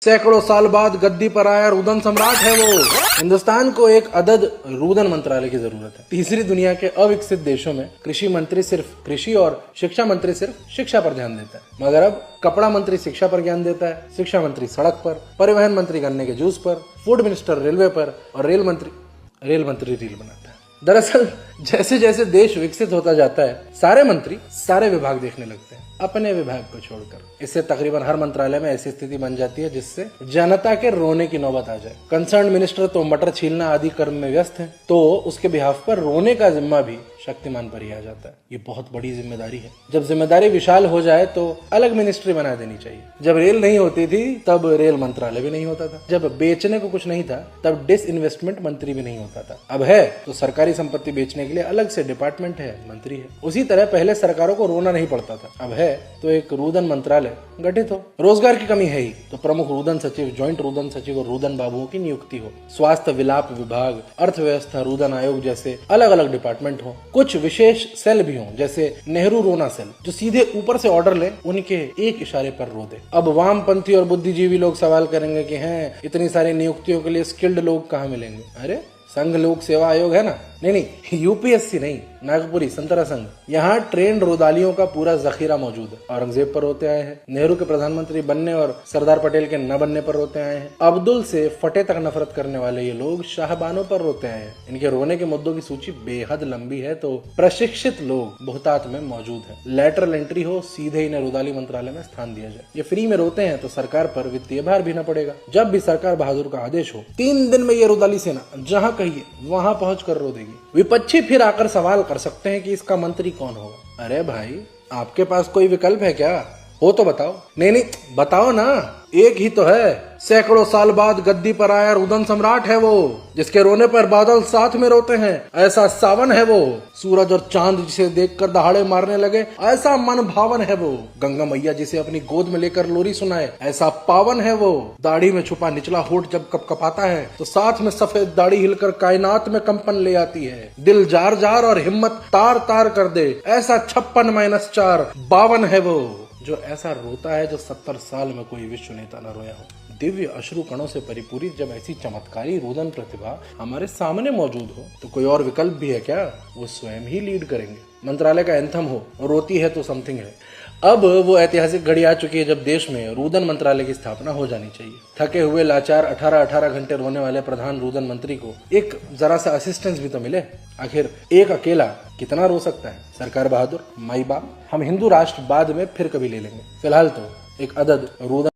सैकड़ों साल बाद गद्दी पर आया रुदन सम्राट है वो। हिंदुस्तान को एक अदद रुदन मंत्रालय की जरूरत है। तीसरी दुनिया के अविकसित देशों में कृषि मंत्री सिर्फ कृषि और शिक्षा मंत्री सिर्फ शिक्षा पर ध्यान देता है, मगर अब कपड़ा मंत्री शिक्षा पर ज्ञान देता है, शिक्षा मंत्री सड़क पर, परिवहन मंत्री गन्ने के जूस पर, फूड मिनिस्टर रेलवे पर और रेल मंत्री रील बनाता है। दरअसल जैसे जैसे देश विकसित होता जाता है, सारे मंत्री सारे विभाग देखने लगते हैं अपने विभाग को छोड़कर। इससे तकरीबन हर मंत्रालय में ऐसी स्थिति बन जाती है जिससे जनता के रोने की नौबत आ जाए। कंसर्न मिनिस्टर तो मटर छीलना आदि कर्म में व्यस्त है, तो उसके बिहाफ पर रोने का जिम्मा भी शक्तिमान पर ही आ जाता है। ये बहुत बड़ी जिम्मेदारी है। जब जिम्मेदारी विशाल हो जाए तो अलग मिनिस्ट्री बना देनी चाहिए। जब रेल नहीं होती थी तब रेल मंत्रालय भी नहीं होता था। जब बेचने को कुछ नहीं था तब डिसइन्वेस्टमेंट मंत्री भी नहीं होता था। अब है तो सरकारी संपत्ति बेचने के लिए अलग से डिपार्टमेंट है, मंत्री है। उसी तरह पहले सरकारों को रोना नहीं पड़ता था, अब है तो एक रुदन मंत्रालय गठित हो। रोजगार की कमी है ही तो प्रमुख रुदन सचिव, ज्वाइंट रुदन सचिव और रुदन बाबुओं की नियुक्ति हो। स्वास्थ्य विलाप विभाग, अर्थव्यवस्था रुदन आयोग जैसे अलग अलग डिपार्टमेंट हो। कुछ विशेष सेल भी हों, जैसे नेहरू रोना सेल, जो सीधे ऊपर से ऑर्डर ले उनके एक इशारे पर रो दे। अब वामपंथी और बुद्धिजीवी लोग सवाल करेंगे कि हैं इतनी सारी नियुक्तियों के लिए स्किल्ड लोग कहाँ मिलेंगे? अरे संघ लोक सेवा आयोग है ना, नहीं यूपीएससी नहीं, नागपुरी संतरा संघ। यहाँ ट्रेंड रुदालियों का पूरा जखीरा मौजूद है। औरंगजेब पर रोते आए हैं, नेहरू के प्रधानमंत्री बनने और सरदार पटेल के न बनने पर रोते आए हैं, अब्दुल से फटे तक नफरत करने वाले ये लोग शाहबानों पर रोते आए हैं। इनके रोने के मुद्दों की सूची बेहद लंबी है, तो प्रशिक्षित लोग बहुतात में मौजूद है। लेटरल एंट्री हो, सीधे इन्हें रुदाली मंत्रालय में स्थान दिया जाए। ये फ्री में रोते हैं तो सरकार पर वित्तीय भार भी न पड़ेगा। जब भी सरकार बहादुर का आदेश हो, 3 दिन में ये रुदाली सेना जहाँ कहिए वहां पहुंच कर रो देगी। विपक्षी फिर आकर सवाल कर सकते हैं कि इसका मंत्री कौन होगा। अरे भाई, आपके पास कोई विकल्प है क्या? हो तो बताओ। नहीं बताओ ना, एक ही तो है। सैकड़ों साल बाद गद्दी पर आया रुदन सम्राट है वो, जिसके रोने पर बादल साथ में रोते हैं। ऐसा सावन है वो, सूरज और चांद जिसे देखकर दहाड़े मारने लगे, ऐसा मन भावन है वो। गंगा मैया जिसे अपनी गोद में लेकर लोरी सुनाए, ऐसा पावन है वो। दाढ़ी में छुपा निचला होठ जब कपकपाता है तो साथ में सफेद दाढ़ी हिलकर कायनात में कंपन ले आती है। दिल जार जार और हिम्मत तार तार कर दे, ऐसा 56-4 52 है वो, जो ऐसा रोता है जो 70 साल में कोई विश्व नेता न रोया हो। दिव्य अश्रु कणों से परिपूरित जब ऐसी चमत्कारी रुदन प्रतिभा हमारे सामने मौजूद हो तो कोई और विकल्प भी है क्या? वो स्वयं ही लीड करेंगे। मंत्रालय का एंथम हो, रोती है तो समथिंग है। अब वो ऐतिहासिक घड़ी आ चुकी है जब देश में रुदन मंत्रालय की स्थापना हो जानी चाहिए। थके हुए लाचार 18-18 घंटे रोने वाले प्रधान रुदन मंत्री को एक जरा सा असिस्टेंस भी तो मिले। आखिर एक अकेला कितना रो सकता है? सरकार बहादुर, माई बाप, हम हिंदू राष्ट्र बाद में फिर कभी ले लेंगे। फिलहाल तो एक अदद रुदन